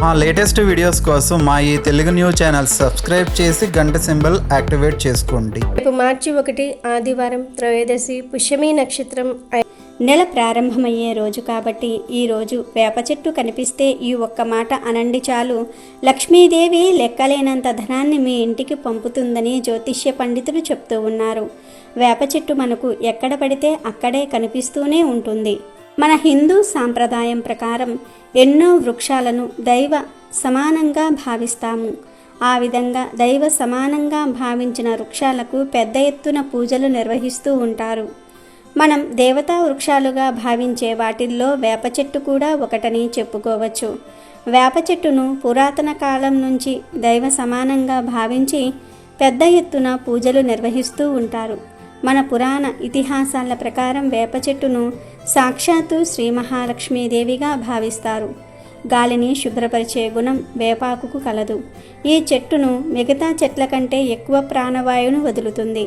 మా latest videos కోసం మా ఈ తెలుగు న్యూస్ ఛానల్ సబ్స్క్రైబ్ చేసి గంట సింబల్ యాక్టివేట్ చేసుకోండి. రేపు మార్చి 1 ఆదివారం త్రయోదశి పుష్యమి నక్షత్రం నెల ప్రారంభమయ్యే రోజు కాబట్టి ఈ రోజు వేప చెట్టు కనిపిస్తే ఈ ఒక్క మాట అనండి చాలు, లక్ష్మీదేవి లెక్కలేనంత ధనాన్ని మీ ఇంటికి పంపుతుందని జ్యోతిష్య పండితులు చెప్తూ ఉన్నారు. వేప చెట్టు మనకు ఎక్కడ పడితే అక్కడే కనిపిస్తూనే ఉంటుంది. మన హిందూ సాంప్రదాయం ప్రకారం ఎన్నో వృక్షాలను దైవ సమానంగా భావిస్తాము. ఆ విధంగా దైవ సమానంగా భావించిన వృక్షాలకు పెద్ద ఎత్తున పూజలు నిర్వహిస్తూ ఉంటారు. మనం దేవతా వృక్షాలుగా భావించే వాటిల్లో వేప చెట్టు కూడా ఒకటని చెప్పుకోవచ్చు. వేప చెట్టును పురాతన కాలం నుంచి దైవ సమానంగా భావించి పెద్ద ఎత్తున పూజలు నిర్వహిస్తూ ఉంటారు. మన పురాణ ఇతిహాసాల ప్రకారం వేప చెట్టును సాక్షాత్తు శ్రీ మహాలక్ష్మీదేవిగా భావిస్తారు. గాలిని శుభ్రపరిచే గుణం వేపాకుకు కలదు. ఈ చెట్టును మిగతా చెట్ల కంటే ఎక్కువ ప్రాణవాయువును వదులుతుంది.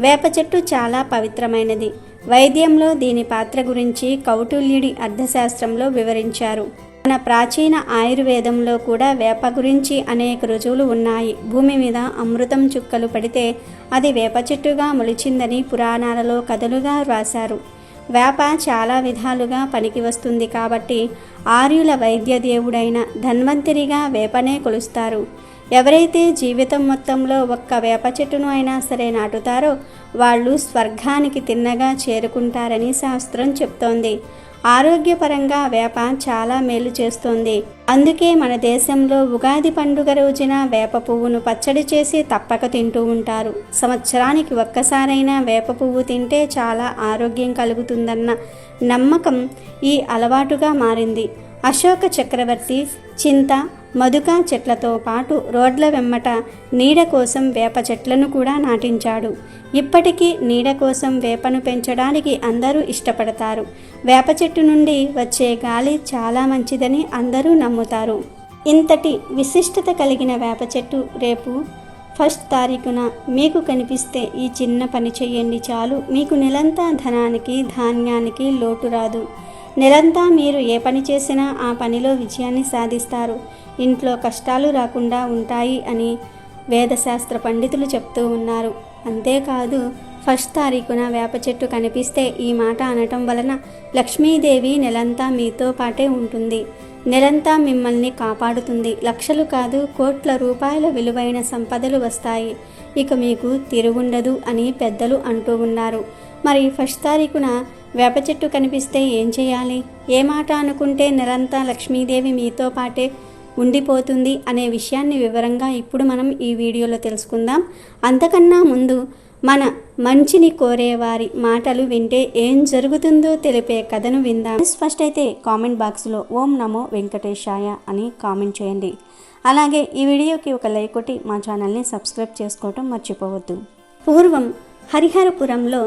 వేప చెట్టు చాలా పవిత్రమైనది. వైద్యంలో దీని పాత్ర గురించి కౌటిల్యుడి అర్థశాస్త్రంలో వివరించారు. మన ప్రాచీన ఆయుర్వేదంలో కూడా వేప గురించి అనేక రుజువులు ఉన్నాయి. భూమి మీద అమృతం చుక్కలు పడితే అది వేప చెట్టుగా మొలిచిందని పురాణాలలో కథలుగా రాశారు. వేప చాలా విధాలుగా పనికి వస్తుంది కాబట్టి ఆర్యుల వైద్య దేవుడైన ధన్వంతరిగా వేపనే కొలుస్తారు. ఎవరైతే జీవితం మొత్తంలో ఒక్క వేప చెట్టును అయినా సరే నాటుతారో వాళ్ళు స్వర్గానికి తిన్నగా చేరుకుంటారని శాస్త్రం చెప్తోంది. ఆరోగ్యపరంగా వేప చాలా మేలు చేస్తోంది. అందుకే మన దేశంలో ఉగాది పండుగ రోజున వేప పువ్వును పచ్చడి చేసి తప్పక తింటూ ఉంటారు. సంవత్సరానికి ఒక్కసారైనా వేప పువ్వు తింటే చాలా ఆరోగ్యం కలుగుతుందన్న నమ్మకం ఈ అలవాటుగా మారింది. అశోక చక్రవర్తి చింత మధుక చెట్లతో పాటు రోడ్ల వెమ్మట నీడ కోసం వేప చెట్లను కూడా నాటించాడు. ఇప్పటికీ నీడ కోసం వేపను పెంచడానికి అందరూ ఇష్టపడతారు. వేప చెట్టు నుండి వచ్చే గాలి చాలా మంచిదని అందరూ నమ్ముతారు. ఇంతటి విశిష్టత కలిగిన వేప చెట్టు రేపు 1 తారీఖున మీకు కనిపిస్తే ఈ చిన్న పని చేయండి చాలు, మీకు నెలంతా ధనానికి ధాన్యానికి లోటు రాదు. నెలంతా మీరు ఏ పని చేసినా ఆ పనిలో విజయాన్ని సాధిస్తారు. ఇంట్లో కష్టాలు రాకుండా ఉంటాయి అని వేదశాస్త్ర పండితులు చెప్తూ ఉన్నారు. అంతేకాదు 1 తారీఖున వేప చెట్టు కనిపిస్తే ఈ మాట అనటం వలన లక్ష్మీదేవి నెలంతా మీతో పాటే ఉంటుంది. నెలంతా మిమ్మల్ని కాపాడుతుంది. లక్షలు కాదు కోట్ల రూపాయల విలువైన సంపదలు వస్తాయి. ఇక మీకు తిరుగుండదు అని పెద్దలు అంటూ ఉన్నారు. మరి 1 తారీఖున వేప చెట్టు కనిపిస్తే ఏం చేయాలి? ఏ మాట అనుకుంటే నెలంతా లక్ష్మీదేవి మీతో పాటే ఉండిపోతుంది అనే విషయాన్ని వివరంగా ఇప్పుడు మనం ఈ వీడియోలో తెలుసుకుందాం. అంతకన్నా ముందు మన మంచిని కోరే వారి మాటలు వింటే ఏం జరుగుతుందో తెలిపే కథను విందాం. ఫస్ట్ అయితే కామెంట్ బాక్స్లో ఓం నమో వెంకటేశాయ అని కామెంట్ చేయండి. అలాగే ఈ వీడియోకి ఒక లైక్ కొట్టి మా ఛానల్ని సబ్స్క్రైబ్ చేసుకోవటం మర్చిపోవద్దు. పూర్వం హరిహరపురంలో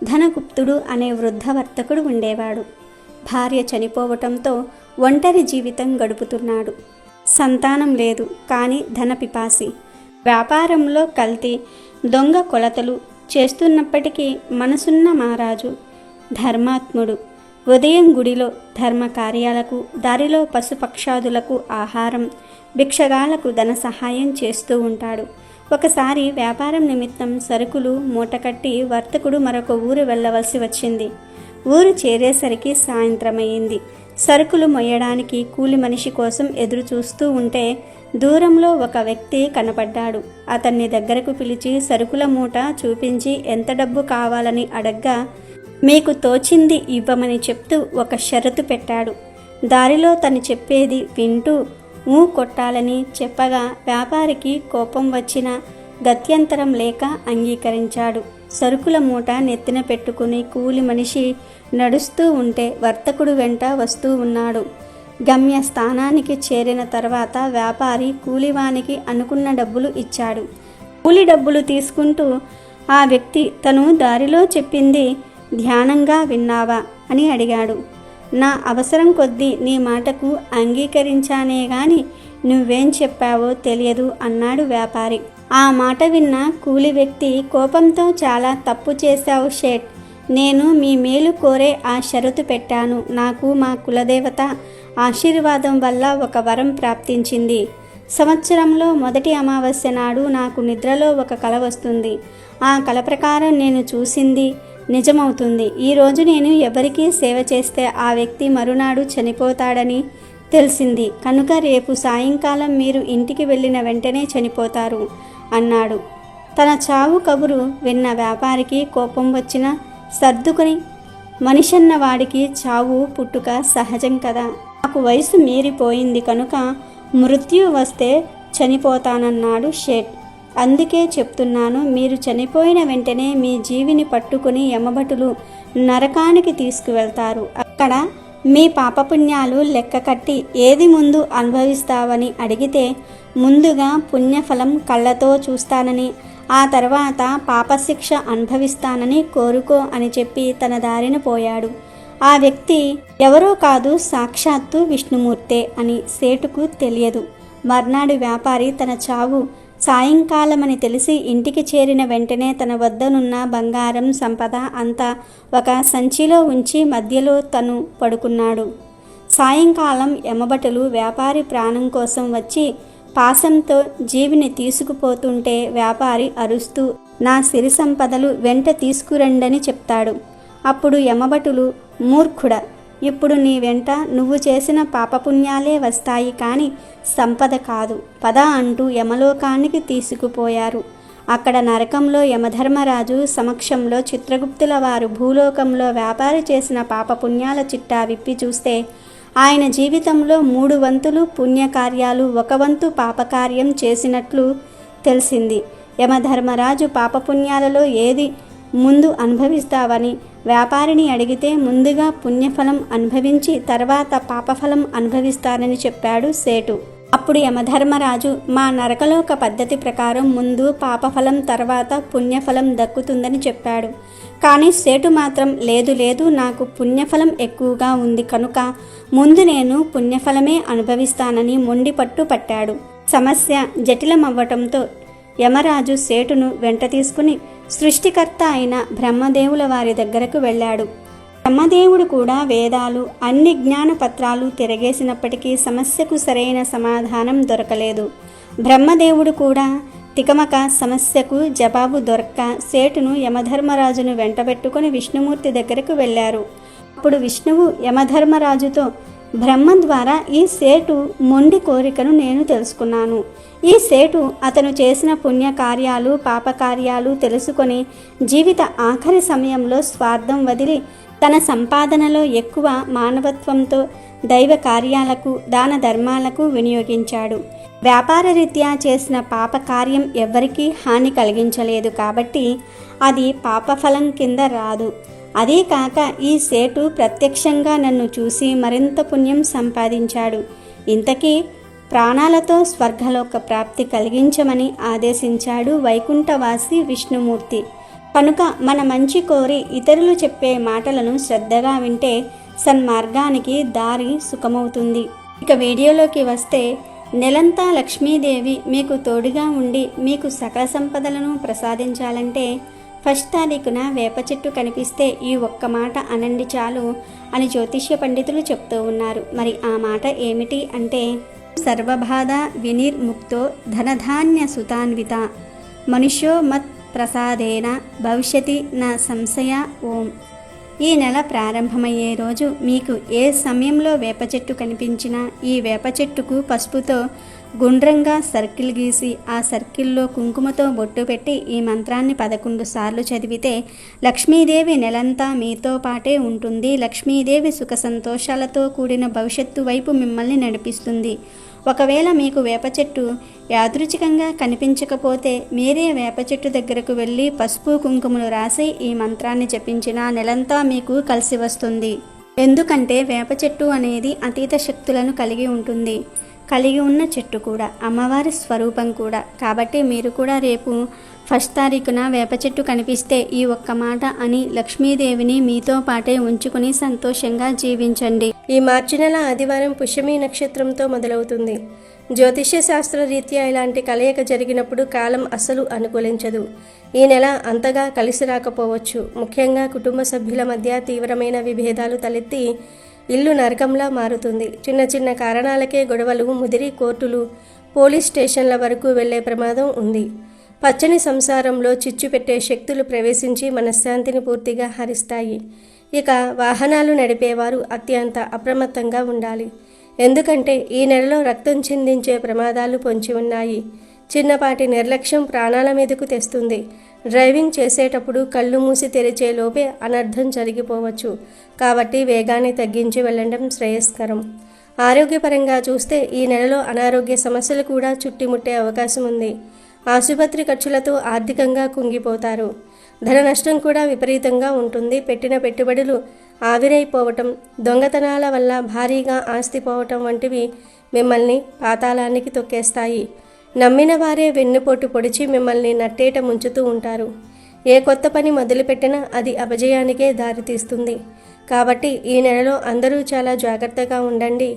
ధనగుప్తుడు అనే వృద్ధ వర్తకుడు ఉండేవాడు. భార్య చనిపోవటంతో ఒంటరి జీవితం గడుపుతున్నాడు. సంతానం లేదు, కానీ ధన పిపాసి. వ్యాపారంలో కల్తీ దొంగ కొలతలు చేస్తున్నప్పటికీ మనసున్న మహారాజు ధర్మాత్ముడు. ఉదయం గుడిలో ధర్మ కార్యాలకు, దారిలో పశుపక్షాదులకు ఆహారం, భిక్షగాలకు ధన సహాయం చేస్తూ ఉంటాడు. ఒకసారి వ్యాపారం నిమిత్తం సరుకులు మూటకట్టి వర్తకుడు మరొక ఊరు వెళ్ళవలసి వచ్చింది. ఊరు చేరేసరికి సాయంత్రమయ్యింది. సరుకులు మొయ్యడానికి కూలి మనిషి కోసం ఎదురు చూస్తూ ఉంటే దూరంలో ఒక వ్యక్తి కనపడ్డాడు. అతన్ని దగ్గరకు పిలిచి సరుకుల మూట చూపించి ఎంత డబ్బు కావాలని అడగ్గా మీకు తోచింది ఇవ్వమని చెప్తూ ఒక షరతు పెట్టాడు. దారిలో తను చెప్పేది వింటూ కొట్టాలని చెప్పగా వ్యాపారికి కోపం వచ్చిన గత్యంతరం లేక అంగీకరించాడు. సరుకుల మూట నెత్తిన పెట్టుకుని కూలి మనిషి నడుస్తూ ఉంటే వర్తకుడు వెంట వస్తూ ఉన్నాడు. గమ్య స్థానానికి చేరిన తర్వాత వ్యాపారి కూలివానికి అనుకున్న డబ్బులు ఇచ్చాడు. కూలి డబ్బులు తీసుకుంటూ ఆ వ్యక్తి తను దారిలో చెప్పింది ధ్యానంగా విన్నావా అని అడిగాడు. నా అవసరం కొద్దీ నీ మాటకు అంగీకరించానే గాని నువ్వేం చెప్పావో తెలియదు అన్నాడు వ్యాపారి. ఆ మాట విన్న కూలి వ్యక్తి కోపంతో చాలా తప్పు చేశావు షేట్, నేను మీ మేలు కోరే ఆ షరతు పెట్టాను. నాకు మా కులదేవత ఆశీర్వాదం వల్ల ఒక వరం ప్రాప్తించింది. సంవత్సరంలో మొదటి అమావాస్య నాడు నాకు నిద్రలో ఒక కల వస్తుంది. ఆ కల ప్రకారం నేను చూసింది నిజమవుతుంది. ఈరోజు నేను ఎవరికీ సేవ చేస్తే ఆ వ్యక్తి మరునాడు చనిపోతాడని తెలిసింది. కనుక రేపు సాయంకాలం మీరు ఇంటికి వెళ్ళిన వెంటనే చనిపోతారు అన్నాడు. తన చావు కబురు విన్న వ్యాపారికి కోపం వచ్చినా సర్దుకుని, మనిషన్న వాడికి చావు పుట్టుక సహజం కదా, నాకు వయసు మీరిపోయింది కనుక మృత్యు వస్తే చనిపోతానన్నాడు షేట్. అందుకే చెప్తున్నాను, మీరు చనిపోయిన వెంటనే మీ జీవిని పట్టుకుని యమభటులు నరకానికి తీసుకువెళ్తారు. అక్కడ మీ పాపపుణ్యాలు లెక్క కట్టి ఏది ముందు అనుభవిస్తావని అడిగితే ముందుగా పుణ్యఫలం కళ్ళతో చూస్తానని, ఆ తర్వాత పాపశిక్ష అనుభవిస్తానని కోరుకో అని చెప్పి తన దారిన పోయాడు. ఆ వ్యక్తి ఎవరో కాదు, సాక్షాత్తు విష్ణుమూర్తే అని సేటుకు తెలియదు. మర్నాడు వ్యాపారి తన చావు సాయంకాలమని తెలిసి ఇంటికి చేరిన వెంటనే తన వద్దనున్న బంగారం సంపద అంతా ఒక సంచిలో ఉంచి మధ్యలో తను పడుకున్నాడు. సాయంకాలం యమభటులు వ్యాపారి ప్రాణం కోసం వచ్చి పాశంతో జీవిని తీసుకుపోతుంటే వ్యాపారి అరుస్తూ నా సిరి సంపదలు వెంట తీసుకురండని చెప్తాడు. అప్పుడు యమభటులు, మూర్ఖుడా, ఇప్పుడు నీ వెంట నువ్వు చేసిన పాపపుణ్యాలే వస్తాయి కానీ సంపద కాదు, పద అంటూ యమలోకానికి తీసుకుపోయారు. అక్కడ నరకంలో యమధర్మరాజు సమక్షంలో చిత్రగుప్తుల వారు భూలోకంలో వ్యాపారి చేసిన పాపపుణ్యాల చిట్టా విప్పి చూస్తే ఆయన జీవితంలో 3 వంతులు పుణ్యకార్యాలు, 1 వంతు పాపకార్యం చేసినట్లు తెలిసింది. యమధర్మరాజు పాపపుణ్యాలలో ఏది ముందు అనుభవిస్తావని వ్యాపారిని అడిగితే ముందుగా పుణ్యఫలం అనుభవించి తర్వాత పాపఫలం అనుభవిస్తానని చెప్పాడు సేటు. అప్పుడు యమధర్మరాజు, మా నరకలోక పద్ధతి ప్రకారం ముందు పాపఫలం తర్వాత పుణ్యఫలం దక్కుతుందని చెప్పాడు. కానీ సేటు మాత్రం లేదు లేదు, నాకు పుణ్యఫలం ఎక్కువగా ఉంది కనుక ముందు నేను పుణ్యఫలమే అనుభవిస్తానని మొండి పట్టు పట్టాడు. సమస్య జటిలమవ్వటంతో యమరాజు సేటును వెంట తీసుకుని సృష్టికర్త అయిన బ్రహ్మదేవుల వారి దగ్గరకు వెళ్ళాడు. బ్రహ్మదేవుడు కూడా వేదాలు అన్ని జ్ఞానపత్రాలు తిరగేసినప్పటికీ సమస్యకు సరైన సమాధానం దొరకలేదు. బ్రహ్మదేవుడు కూడా తికమక సమస్యకు జవాబు దొరక్క సేటును యమధర్మరాజును వెంటబెట్టుకుని విష్ణుమూర్తి దగ్గరకు వెళ్ళారు. అప్పుడు విష్ణువు యమధర్మరాజుతో, బ్రహ్మ ద్వారా ఈ సేటు మొండి కోరికను నేను తెలుసుకున్నాను. ఈ సేటు అతను చేసిన పుణ్యకార్యాలు పాపకార్యాలు తెలుసుకొని జీవిత ఆఖరి సమయంలో స్వార్థం వదిలి తన సంపాదనలో ఎక్కువ మానవత్వంతో దైవ కార్యాలకు దాన ధర్మాలకు వినియోగించాడు. వ్యాపార రీత్యా చేసిన పాపకార్యం ఎవ్వరికీ హాని కలిగించలేదు కాబట్టి అది పాపఫలం కింద రాదు. అదే కాక ఈ సేటు ప్రత్యక్షంగా నన్ను చూసి మరింత పుణ్యం సంపాదించాడు. ఇంతకీ ప్రాణాలతో స్వర్గలోక ప్రాప్తి కలిగించమని ఆదేశించాడు వైకుంఠవాసి విష్ణుమూర్తి. కనుక మన మంచి కోరి ఇతరులు చెప్పే మాటలను శ్రద్ధగా వింటే సన్మార్గానికి దారి సుఖమవుతుంది. ఇక వీడియోలోకి వస్తే, నెలంతా లక్ష్మీదేవి మీకు తోడుగా ఉండి మీకు సకల సంపదలను ప్రసాదించాలంటే 1వ తారీఖున వేప చెట్టు కనిపిస్తే ఈ ఒక్క మాట అనండి చాలు అని జ్యోతిష్య పండితులు చెప్తూ ఉన్నారు. మరి ఆ మాట ఏమిటి అంటే, సర్వబాధ వినిర్ముక్తో ధనధాన్య సుతాన్విత మనుష్యో మత్ ప్రసాదేన భవిష్యతి నా సంశయ ఓం. ఈ నెల ప్రారంభమయ్యే రోజు మీకు ఏ సమయంలో వేప చెట్టు కనిపించినా ఈ వేప చెట్టుకు పసుపుతో గుండ్రంగా సర్కిల్ గీసి ఆ సర్కిల్లో కుంకుమతో బొట్టు పెట్టి ఈ మంత్రాన్ని 11 సార్లు చదివితే లక్ష్మీదేవి నెలంతా మీతో పాటే ఉంటుంది. లక్ష్మీదేవి సుఖ సంతోషాలతో కూడిన భవిష్యత్తు వైపు మిమ్మల్ని నడిపిస్తుంది. ఒకవేళ మీకు వేప చెట్టు యాదృచ్ఛికంగా కనిపించకపోతే మీరే వేప చెట్టు దగ్గరకు వెళ్ళి పసుపు కుంకుమలు రాసి ఈ మంత్రాన్ని జపించినా నెలంతా మీకు కలిసి వస్తుంది. ఎందుకంటే వేప చెట్టు అనేది అతీత శక్తులను కలిగి ఉంటుంది. కలిగి ఉన్న చెట్టు కూడా అమ్మవారి స్వరూపం కూడా. కాబట్టి మీరు కూడా రేపు 1వ తారీఖున వేప చెట్టు కనిపిస్తే ఈ ఒక్క మాట అని లక్ష్మీదేవిని మీతో పాటే ఉంచుకుని సంతోషంగా జీవించండి. ఈ మార్చి నెల ఆదివారం పుష్యమి నక్షత్రంతో మొదలవుతుంది. జ్యోతిష్య శాస్త్ర రీత్యా ఇలాంటి కలయిక జరిగినప్పుడు కాలం అసలు అనుకూలించదు. ఈ నెల అంతగా కలిసి రాకపోవచ్చు. ముఖ్యంగా కుటుంబ సభ్యుల మధ్య తీవ్రమైన విభేదాలు తలెత్తి ఇల్లు నరకంలా మారుతుంది. చిన్న చిన్న కారణాలకే గొడవలు ముదిరి కోర్టులు, పోలీస్ స్టేషన్ల వరకు వెళ్లే ప్రమాదం ఉంది. పచ్చని సంసారంలో చిచ్చు పెట్టే శక్తులు ప్రవేశించి మనశ్శాంతిని పూర్తిగా హరిస్తాయి. ఇక వాహనాలు నడిపేవారు అత్యంత అప్రమత్తంగా ఉండాలి. ఎందుకంటే ఈ నెలలో రక్తం చిందించే ప్రమాదాలు పొంచి ఉన్నాయి. చిన్నపాటి నిర్లక్ష్యం ప్రాణాల మీదకు తెస్తుంది. డ్రైవింగ్ చేసేటప్పుడు కళ్ళు మూసి తెరిచే లోపే అనర్థం జరిగిపోవచ్చు. కాబట్టి వేగాన్ని తగ్గించి వెళ్ళడం శ్రేయస్కరం. ఆరోగ్యపరంగా చూస్తే ఈ నెలలో అనారోగ్య సమస్యలు కూడా చుట్టుముట్టే అవకాశం ఉంది. ఆసుపత్రి ఖర్చులతో ఆర్థికంగా కుంగిపోతారు. ధన నష్టం కూడా విపరీతంగా ఉంటుంది. పెట్టిన పెట్టుబడులు ఆవిరైపోవటం, దొంగతనాల వల్ల భారీగా ఆస్తి పోవటం వంటివి మిమ్మల్ని పాతాళానికి తొక్కేస్తాయి. నమ్మిన వారే వెన్నుపోటు పొడిచి మిమ్మల్ని నట్టేట ముంచుతూ ఉంటారు. ఏ కొత్త పని మొదలుపెట్టినా అది అపజయానికే దారితీస్తుంది. కాబట్టి ఈ నెలలో అందరూ చాలా జాగ్రత్తగా ఉండండి.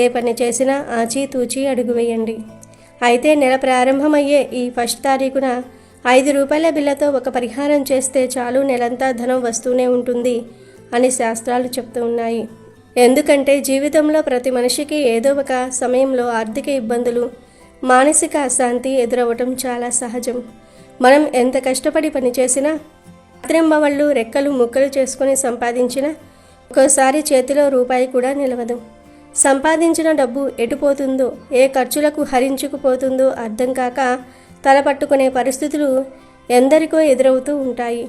ఏ పని చేసినా ఆచితూచి అడుగు వేయండి. అయితే నెల ప్రారంభమయ్యే ఈ 1 తారీఖున 5 రూపాయల బిళ్ళతో ఒక పరిహారం చేస్తే చాలు, నెలంతా ధనం వస్తూనే ఉంటుంది అని శాస్త్రాలు చెప్తూ ఉన్నాయి. ఎందుకంటే జీవితంలో ప్రతి మనిషికి ఏదో ఒక సమయంలో ఆర్థిక ఇబ్బందులు, మానసిక అశాంతి ఎదురవ్వటం చాలా సహజం. మనం ఎంత కష్టపడి పనిచేసినా, రాత్రింబవళ్ళు రెక్కలు ముక్కలు చేసుకుని సంపాదించినా ఒక్కోసారి చేతిలో రూపాయి కూడా నిలవదు. సంపాదించిన డబ్బు ఎటుపోతుందో, ఏ ఖర్చులకు హరించుకుపోతుందో అర్థం కాక తలపట్టుకునే పరిస్థితులు ఎందరికో ఎదురవుతూ ఉంటాయి.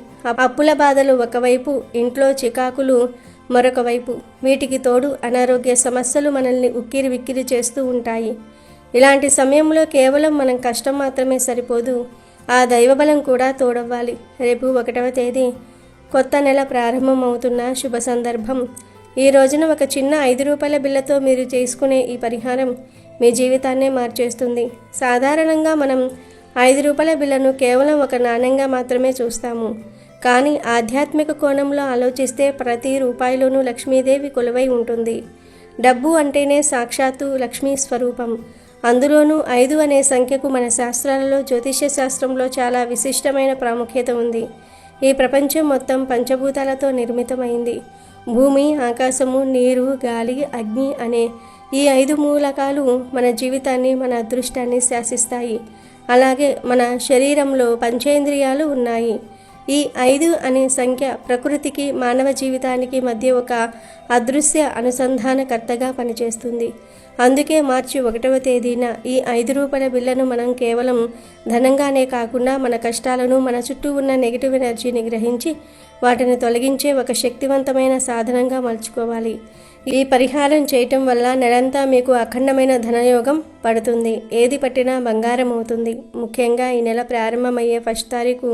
అప్పుల బాధలు ఒకవైపు, ఇంట్లో చికాకులు మరొక వైపు. వీటికి తోడు అనారోగ్య సమస్యలు మనల్ని ఉక్కిరి విక్కిరి చేస్తూ ఉంటాయి. ఇలాంటి సమయంలో కేవలం మనం కష్టం మాత్రమే సరిపోదు, ఆ దైవబలం కూడా తోడవ్వాలి. రేపు 1వ తేదీ కొత్త నెల ప్రారంభమవుతున్న శుభ సందర్భం. ఈ రోజున ఒక చిన్న 5 రూపాయల బిళ్ళతో మీరు చేసుకునే ఈ పరిహారం మీ జీవితాన్నే మార్చేస్తుంది. సాధారణంగా మనం 5 రూపాయల బిళ్ళను కేవలం ఒక నాణ్యంగా మాత్రమే చూస్తాము. కానీ ఆధ్యాత్మిక కోణంలో ఆలోచిస్తే ప్రతి రూపాయిలోనూ లక్ష్మీదేవి కొలువై ఉంటుంది. డబ్బు అంటేనే సాక్షాత్తు లక్ష్మీ స్వరూపం. అందులోనూ 5 అనే సంఖ్యకు మన శాస్త్రాలలో, జ్యోతిష్య శాస్త్రంలో చాలా విశిష్టమైన ప్రాముఖ్యత ఉంది. ఈ ప్రపంచం మొత్తం పంచభూతాలతో నిర్మితమైంది. భూమి, ఆకాశము, నీరు, గాలి, అగ్ని అనే ఈ 5 మూలకాలు మన జీవితాన్ని, మన అదృష్టాన్ని శాసిస్తాయి. అలాగే మన శరీరంలో పంచేంద్రియాలు ఉన్నాయి. ఈ 5 అనే సంఖ్య ప్రకృతికి, మానవ జీవితానికి మధ్య ఒక అదృశ్య అనుసంధానకర్తగా పనిచేస్తుంది. అందుకే మార్చి 1వ తేదీన ఈ 5 రూపాయల బిళ్ళను మనం కేవలం ధనంగానే కాకుండా మన కష్టాలను, మన చుట్టూ ఉన్న నెగిటివ్ ఎనర్జీని గ్రహించి వాటిని తొలగించే ఒక శక్తివంతమైన సాధనంగా మలుచుకోవాలి. ఈ పరిహారం చేయటం వల్ల నెలంతా మీకు అఖండమైన ధనయోగం పడుతుంది. ఏది పట్టినా బంగారం అవుతుంది. ముఖ్యంగా ఈ నెల ప్రారంభమయ్యే 1 తారీఖు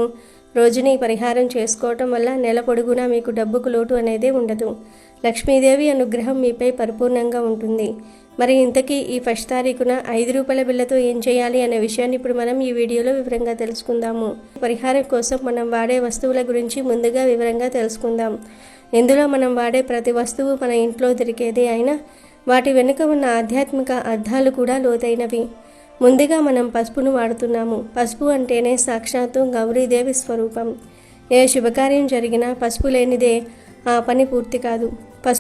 రోజుని ఈ పరిహారం చేసుకోవటం వల్ల నెల పొడుగునా మీకు డబ్బుకు లోటు అనేది ఉండదు. లక్ష్మీదేవి అనుగ్రహం మీపై పరిపూర్ణంగా ఉంటుంది. మరి ఇంతకీ ఈ 1 తారీఖున 5 రూపాయల బిళ్ళతో ఏం చేయాలి అనే విషయాన్ని ఇప్పుడు మనం ఈ వీడియోలో వివరంగా తెలుసుకుందాము. పరిహారం కోసం మనం వాడే వస్తువుల గురించి ముందుగా వివరంగా తెలుసుకుందాం. ఇందులో మనం వాడే ప్రతి వస్తువు మన ఇంట్లో దొరికేదే అయినా వాటి వెనుక ఉన్న ఆధ్యాత్మిక అర్థాలు కూడా లోతైనవి. ముందుగా మనం పసుపును వాడుతున్నాము. పసుపు అంటేనే సాక్షాత్తు గౌరీదేవి స్వరూపం. ఏ శుభకార్యం జరిగినా పసుపు లేనిదే ఆ పని పూర్తి కాదు.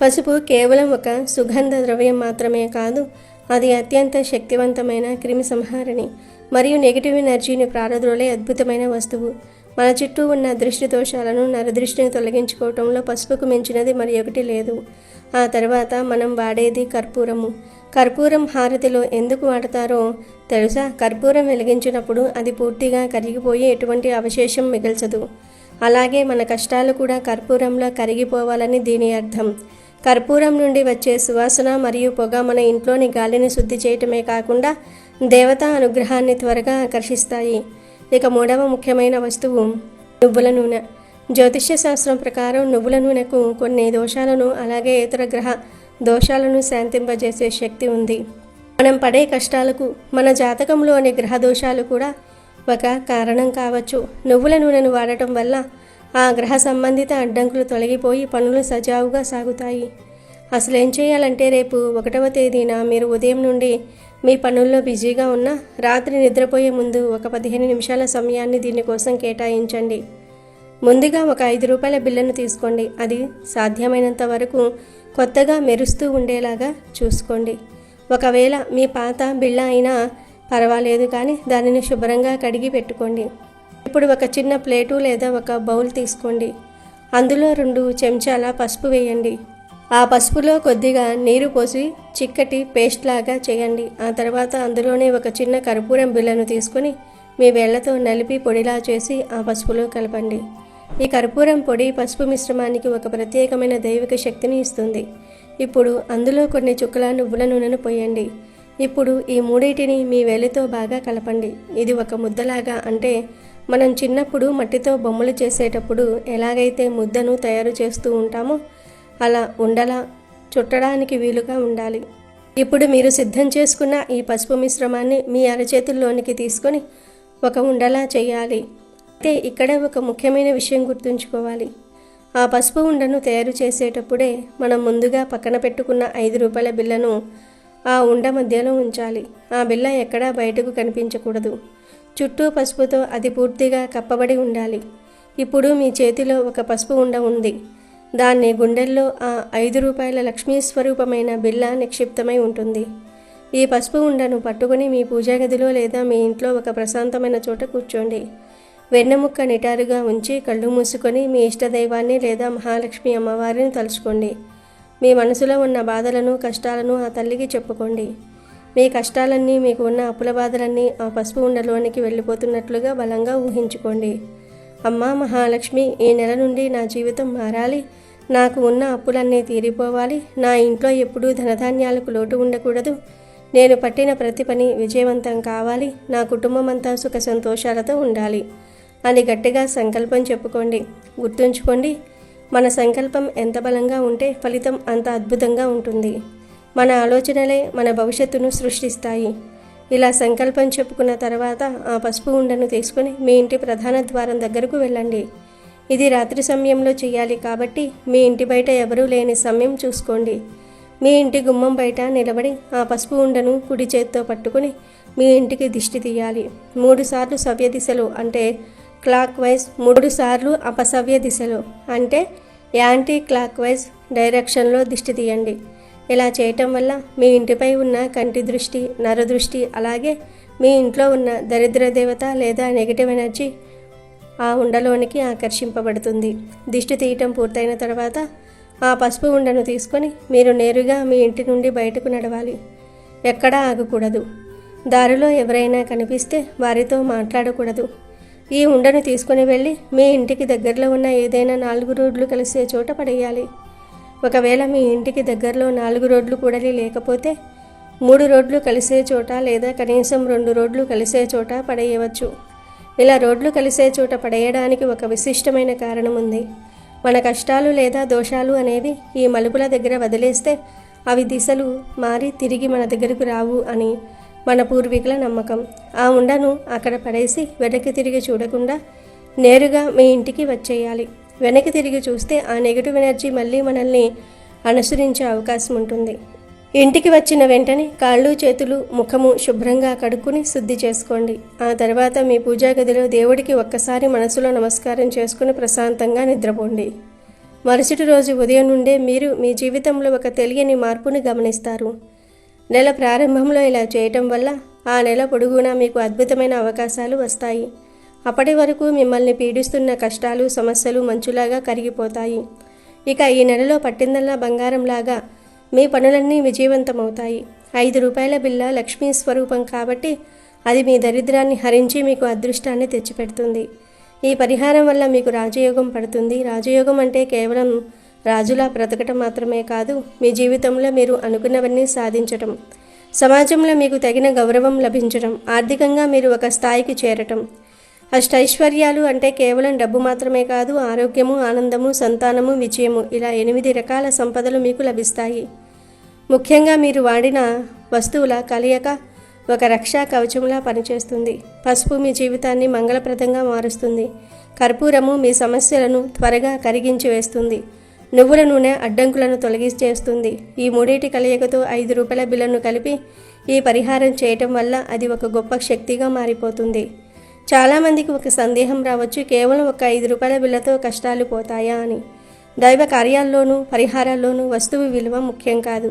పసుపు కేవలం ఒక సుగంధ ద్రవ్యం మాత్రమే కాదు, అది అత్యంత శక్తివంతమైన క్రిమి సంహారిణి మరియు నెగిటివ్ ఎనర్జీని ప్రారద్రోలే అద్భుతమైన వస్తువు. మన చుట్టూ ఉన్న దృష్టి దోషాలను, నరదృష్టిని తొలగించుకోవటంలో పసుపుకు మించినది మరి ఒకటి లేదు. ఆ తర్వాత మనం వాడేది కర్పూరము. కర్పూరం హారతిలో ఎందుకు వాడతారో తెలుసా? కర్పూరం వెలిగించినప్పుడు అది పూర్తిగా కరిగిపోయి ఎటువంటి అవశేషం మిగల్చదు. అలాగే మన కష్టాలు కూడా కర్పూరంలో కరిగిపోవాలని దీని అర్థం. కర్పూరం నుండి వచ్చే సువాసన మరియు పొగ మన ఇంట్లోని గాలిని శుద్ధి చేయటమే కాకుండా దేవతా అనుగ్రహాన్ని త్వరగా ఆకర్షిస్తాయి. ఇక 3వ ముఖ్యమైన వస్తువు నువ్వుల నూనె. జ్యోతిష్య శాస్త్రం ప్రకారం నువ్వుల నూనెకు కొన్ని దోషాలను, అలాగే ఇతర గ్రహ దోషాలను శాంతింపజేసే శక్తి ఉంది. మనం పడే కష్టాలకు మన జాతకంలోని గ్రహ దోషాలు కూడా ఒక కారణం కావచ్చు. నువ్వుల నూనెను వాడటం వల్ల ఆ గ్రహ సంబంధిత అడ్డంకులు తొలగిపోయి పనులు సజావుగా సాగుతాయి. అసలు ఏం చేయాలంటే రేపు 1వ తేదీన మీరు ఉదయం నుండి మీ పనుల్లో బిజీగా ఉన్నా రాత్రి నిద్రపోయే ముందు ఒక 15 నిమిషాల సమయాన్ని దీనికోసం కేటాయించండి. ముందుగా ఒక 5 రూపాయల బిళ్ళను తీసుకోండి. అది సాధ్యమైనంత వరకు కొత్తగా మెరుస్తూ ఉండేలాగా చూసుకోండి. ఒకవేళ మీ పాత బిళ్ళ అయినా పర్వాలేదు, కానీ దానిని శుభ్రంగా కడిగి పెట్టుకోండి. ఇప్పుడు ఒక చిన్న ప్లేటు లేదా ఒక బౌల్ తీసుకోండి. అందులో 2 చెంచాల పసుపు వేయండి. ఆ పసుపులో కొద్దిగా నీరు పోసి చిక్కటి పేస్ట్ లాగా చేయండి. ఆ తర్వాత అందులోనే ఒక చిన్న కర్పూరం బిళ్ళను తీసుకొని మీ వేళ్లతో నలిపి పొడిలా చేసి ఆ పసుపులో కలపండి. ఈ కర్పూరం పొడి పసుపు మిశ్రమానికి ఒక ప్రత్యేకమైన దైవిక శక్తిని ఇస్తుంది. ఇప్పుడు అందులో కొన్ని చుక్కల నువ్వుల నూనెను పోయండి. ఇప్పుడు ఈ మూడింటిని మీ వేలితో బాగా కలపండి. ఇది ఒక ముద్దలాగా, అంటే మనం చిన్నప్పుడు మట్టితో బొమ్మలు చేసేటప్పుడు ఎలాగైతే ముద్దను తయారు చేస్తూ ఉంటామో అలా ఉండలా చుట్టడానికి వీలుగా ఉండాలి. ఇప్పుడు మీరు సిద్ధం చేసుకున్న ఈ పసుపు మిశ్రమాన్ని మీ అరచేతుల్లోనికి తీసుకొని ఒక ఉండలా చేయాలి. అయితే ఇక్కడ ఒక ముఖ్యమైన విషయం గుర్తుంచుకోవాలి. ఆ పసుపు ఉండను తయారు చేసేటప్పుడే మనం ముందుగా పక్కన పెట్టుకున్న 5 రూపాయల బిళ్ళను ఆ ఉండ మధ్యలో ఉంచాలి. ఆ బిళ్ళ ఎక్కడా బయటకు కనిపించకూడదు. చుట్టూ పసుపుతో అది పూర్తిగా కప్పబడి ఉండాలి. ఇప్పుడు మీ చేతిలో ఒక పసుపు ఉండ ఉంది. దాన్ని గుండెల్లో ఆ 5 రూపాయల లక్ష్మీ స్వరూపమైన బిళ్ళ నిక్షిప్తమై ఉంటుంది. ఈ పసుపు ఉండను పట్టుకుని మీ పూజా గదిలో లేదా మీ ఇంట్లో ఒక ప్రశాంతమైన చోట కూర్చోండి. వెన్నెముక్క నిటారుగా ఉంచి కళ్ళు మూసుకొని మీ ఇష్టదైవాన్ని లేదా మహాలక్ష్మి అమ్మవారిని తలుచుకోండి. మీ మనసులో ఉన్న బాధలను కష్టాలను ఆ తల్లికి చెప్పుకోండి. మీ కష్టాలన్నీ, మీకు ఉన్న అప్పుల బాధలన్నీ ఆ పసుపు ఉండలోనికి వెళ్ళిపోతున్నట్లుగా బలంగా ఊహించుకోండి. అమ్మా మహాలక్ష్మి, ఈ నెల నుండి నా జీవితం మారాలి. నాకు ఉన్న అప్పులన్నీ తీరిపోవాలి. నా ఇంట్లో ఎప్పుడూ ధనధాన్యాలకు లోటు ఉండకూడదు. నేను పట్టిన ప్రతి పని విజయవంతం కావాలి. నా కుటుంబం అంతా సుఖ సంతోషాలతో ఉండాలి అని గట్టిగా సంకల్పం చెప్పుకోండి. గుర్తుంచుకోండి, మన సంకల్పం ఎంత బలంగా ఉంటే ఫలితం అంత అద్భుతంగా ఉంటుంది. మన ఆలోచనలే మన భవిష్యత్తును సృష్టిస్తాయి. ఇలా సంకల్పం చెప్పుకున్న తర్వాత ఆ పసుపు ఉండను తీసుకొని మీ ఇంటి ప్రధాన ద్వారం దగ్గరకు వెళ్ళండి. ఇది రాత్రి సమయంలో చేయాలి కాబట్టి మీ ఇంటి బయట ఎవరూ లేని సమయం చూసుకోండి. మీ ఇంటి గుమ్మం బయట నిలబడి ఆ పసుపు ఉండను కుడి చేత్తో పట్టుకుని మీ ఇంటికి దిష్టి తీయాలి. 3 సార్లు సవ్య దిశలో, అంటే క్లాక్ వైజ్, 3 సార్లు అపసవ్య దిశలో, అంటే యాంటీ క్లాక్ వైజ్ డైరెక్షన్లో దిష్టి తీయండి. ఇలా చేయటం వల్ల మీ ఇంటిపై ఉన్న కంటి దృష్టి, నరదృష్టి, అలాగే మీ ఇంట్లో ఉన్న దరిద్ర దేవత లేదా నెగిటివ్ ఎనర్జీ ఆ ఉండలోనికి ఆకర్షింపబడుతుంది. దిష్టి తీయటం పూర్తయిన తర్వాత ఆ పసుపు ఉండను తీసుకొని మీరు నేరుగా మీ ఇంటి నుండి బయటకు నడవాలి. ఎక్కడా ఆగకూడదు. దారిలో ఎవరైనా కనిపిస్తే వారితో మాట్లాడకూడదు. ఈ ఉండను తీసుకుని వెళ్ళి మీ ఇంటికి దగ్గరలో ఉన్న ఏదైనా 4 రోడ్లు కలిసే చోట పడేయాలి. ఒకవేళ మీ ఇంటికి దగ్గరలో 4 రోడ్లు కూడలి లేకపోతే 3 రోడ్లు కలిసే చోట లేదా కనీసం 2 రోడ్లు కలిసే చోట పడేయవచ్చు. ఇలా రోడ్లు కలిసే చోట పడేయడానికి ఒక విశిష్టమైన కారణం ఉంది. మన కష్టాలు లేదా దోషాలు అనేవి ఈ మలుపుల దగ్గర వదిలేస్తే అవి దిశలు మారి తిరిగి మన దగ్గరకు రావు అని మన పూర్వీకుల నమ్మకం. ఆ ఉండను అక్కడ పడేసి వెనక్కి తిరిగి చూడకుండా నేరుగా మీ ఇంటికి వచ్చేయాలి. వెనక్కి తిరిగి చూస్తే ఆ నెగిటివ్ ఎనర్జీ మళ్ళీ మనల్ని అనుసరించే అవకాశం ఉంటుంది. ఇంటికి వచ్చిన వెంటనే కాళ్ళు, చేతులు, ముఖము శుభ్రంగా కడుక్కుని శుద్ధి చేసుకోండి. ఆ తర్వాత మీ పూజా గదిలో దేవుడికి ఒక్కసారి మనసులో నమస్కారం చేసుకుని ప్రశాంతంగా నిద్రపోండి. మరుసటి రోజు ఉదయం నుండే మీరు మీ జీవితంలో ఒక తెలియని మార్పుని గమనిస్తారు. నెల ప్రారంభంలో ఇలా చేయటం వల్ల ఆ నెల పొడుగునా మీకు అద్భుతమైన అవకాశాలు వస్తాయి. అప్పటి వరకు మిమ్మల్ని పీడిస్తున్న కష్టాలు, సమస్యలు మంచులాగా కరిగిపోతాయి. ఇక ఈ నెలలో పట్టిందల్లా బంగారంలాగా మీ పనులన్నీ విజయవంతమవుతాయి. 5 రూపాయల బిళ్ళ లక్ష్మీ స్వరూపం కాబట్టి అది మీ దరిద్రాన్ని హరించి మీకు అదృష్టాన్ని తెచ్చిపెడుతుంది. ఈ పరిహారం వల్ల మీకు రాజయోగం పడుతుంది. రాజయోగం అంటే కేవలం రాజులా బ్రతకటం మాత్రమే కాదు, మీ జీవితంలో మీరు అనుకున్నవన్నీ సాధించటం, సమాజంలో మీకు తగిన గౌరవం లభించటం, ఆర్థికంగా మీరు ఒక స్థాయికి చేరటం. అష్టైశ్వర్యాలు అంటే కేవలం డబ్బు మాత్రమే కాదు, ఆరోగ్యము, ఆనందము, సంతానము, విజయము, ఇలా 8 రకాల సంపదలు మీకు లభిస్తాయి. ముఖ్యంగా మీరు వాడిన వస్తువుల కలయిక ఒక రక్షా కవచంలా పనిచేస్తుంది. పసుపు మీ జీవితాన్ని మంగళప్రదంగా మారుస్తుంది. కర్పూరము మీ సమస్యలను త్వరగా కరిగించి వేస్తుంది. నువ్వుల నూనె అడ్డంకులను తొలగించేస్తుంది. ఈ 3 కలయికతో 5 రూపాయల బిళ్ళను కలిపి ఈ పరిహారం చేయటం వల్ల అది ఒక గొప్ప శక్తిగా మారిపోతుంది. చాలామందికి ఒక సందేహం రావచ్చు, కేవలం ఒక 5 రూపాయల బిళ్ళతో కష్టాలు పోతాయా అని. దైవ కార్యాల్లోనూ పరిహారాల్లోనూ వస్తువు విలువ ముఖ్యం కాదు.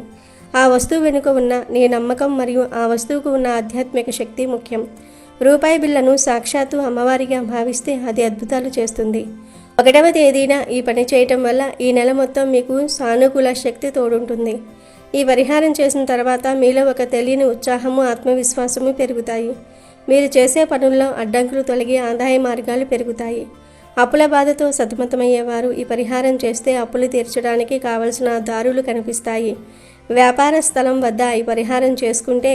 ఆ వస్తువు వెనుక ఉన్న నీ నమ్మకం మరియు ఆ వస్తువుకు ఉన్న ఆధ్యాత్మిక శక్తి ముఖ్యం. రూపాయి బిళ్ళను సాక్షాత్తు అమ్మవారిగా భావిస్తే అది అద్భుతాలు చేస్తుంది. 1వ తేదీన ఈ పని చేయటం వల్ల ఈ నెల మొత్తం మీకు సానుకూల శక్తి తోడుంటుంది. ఈ పరిహారం చేసిన తర్వాత మీలో ఒక తెలియని ఉత్సాహము, ఆత్మవిశ్వాసము పెరుగుతాయి. మీరు చేసే పనుల్లో అడ్డంకులు తొలగి ఆదాయ మార్గాలు పెరుగుతాయి. అప్పుల బాధతో సతమతమయ్యేవారు ఈ పరిహారం చేస్తే అప్పులు తీర్చడానికి కావలసిన దారులు కనిపిస్తాయి. వ్యాపార స్థలం వద్ద ఈ పరిహారం చేసుకుంటే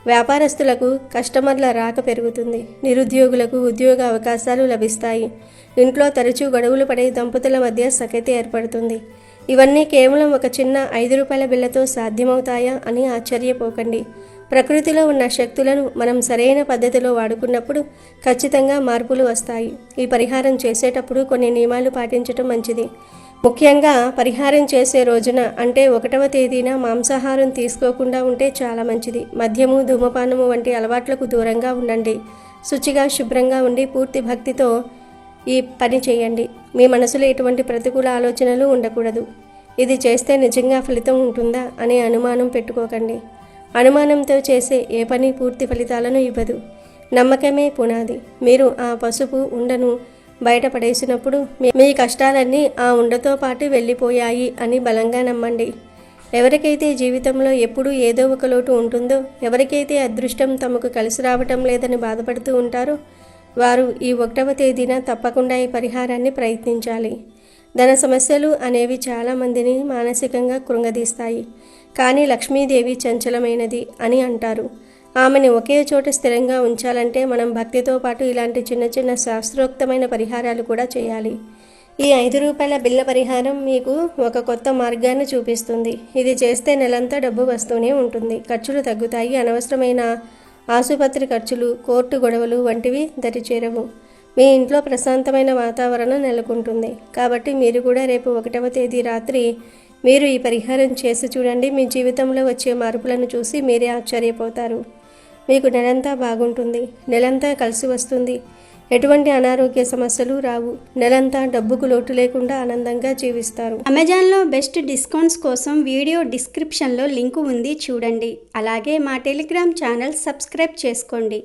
వ్యాపారస్తులకు కస్టమర్ల రాక పెరుగుతుంది. నిరుద్యోగులకు ఉద్యోగ అవకాశాలు లభిస్తాయి. ఇంట్లో తరచూ గొడవలు పడే దంపతుల మధ్య సఖ్యత ఏర్పడుతుంది. ఇవన్నీ కేవలం ఒక చిన్న 5 రూపాయల బిళ్ళతో సాధ్యమవుతాయా అని ఆశ్చర్యపోకండి. ప్రకృతిలో ఉన్న శక్తులను మనం సరైన పద్ధతిలో వాడుకున్నప్పుడు ఖచ్చితంగా మార్పులు వస్తాయి. ఈ పరిహారం చేసేటప్పుడు కొన్ని నియమాలు పాటించడం మంచిది. ముఖ్యంగా పరిహారం చేసే రోజున అంటే 1వ తేదీన మాంసాహారం తీసుకోకుండా ఉంటే చాలా మంచిది. మద్యము, ధూమపానము వంటి అలవాట్లకు దూరంగా ఉండండి. శుచిగా, శుభ్రంగా ఉండి పూర్తి భక్తితో ఈ పని చేయండి. మీ మనసులో ఎటువంటి ప్రతికూల ఆలోచనలు ఉండకూడదు. ఇది చేస్తే నిజంగా ఫలితం ఉంటుందా అనే అనుమానం పెట్టుకోకండి. అనుమానంతో చేసే ఏ పని పూర్తి ఫలితాలను ఇవ్వదు. నమ్మకమే పునాది. మీరు ఆ పసుపు ఉండను బయటపడేసినప్పుడు మీ కష్టాలన్నీ ఆ ఉండతో పాటు వెళ్ళిపోయాయి అని బలంగా నమ్మండి. ఎవరికైతే జీవితంలో ఎప్పుడూ ఏదో ఒక లోటు ఉంటుందో, ఎవరికైతే అదృష్టం తమకు కలిసి రావటం లేదని బాధపడుతూ ఉంటారో వారు ఈ 1వ తేదీన తప్పకుండా ఈ పరిహారాన్ని ప్రయత్నించాలి. ధన సమస్యలు అనేవి చాలామందిని మానసికంగా కృంగదీస్తాయి. కానీ లక్ష్మీదేవి చంచలమైనది అని అంటారు. ఆమెను ఒకే చోట స్థిరంగా ఉంచాలంటే మనం భక్తితో పాటు ఇలాంటి చిన్న చిన్న శాస్త్రోక్తమైన పరిహారాలు కూడా చేయాలి. ఈ 5 రూపాయల బిళ్ళ పరిహారం మీకు ఒక కొత్త మార్గాన్ని చూపిస్తుంది. ఇది చేస్తే నెలంతా డబ్బు వస్తూనే ఉంటుంది. ఖర్చులు తగ్గుతాయి. అనవసరమైన ఆసుపత్రి ఖర్చులు, కోర్టు గొడవలు వంటివి దరిచేరవు. మీ ఇంట్లో ప్రశాంతమైన వాతావరణం నెలకొంటుంది. కాబట్టి మీరు కూడా రేపు 1వ తేదీ రాత్రి మీరు ఈ పరిహారం చేసి చూడండి. మీ జీవితంలో వచ్చే మార్పులను చూసి మీరే ఆశ్చర్యపోతారు. మీకు నెలంతా బాగుంటుంది. నెలంతా కలిసి వస్తుంది. ఎటువంటి అనారోగ్య సమస్యలు రావు. నెలంతా డబ్బుకు లోటు లేకుండా ఆనందంగా జీవిస్తారు. అమెజాన్లో బెస్ట్ డిస్కౌంట్స్ కోసం వీడియో డిస్క్రిప్షన్లో లింకు ఉంది, చూడండి. అలాగే మా టెలిగ్రామ్ ఛానల్ సబ్స్క్రైబ్ చేసుకోండి.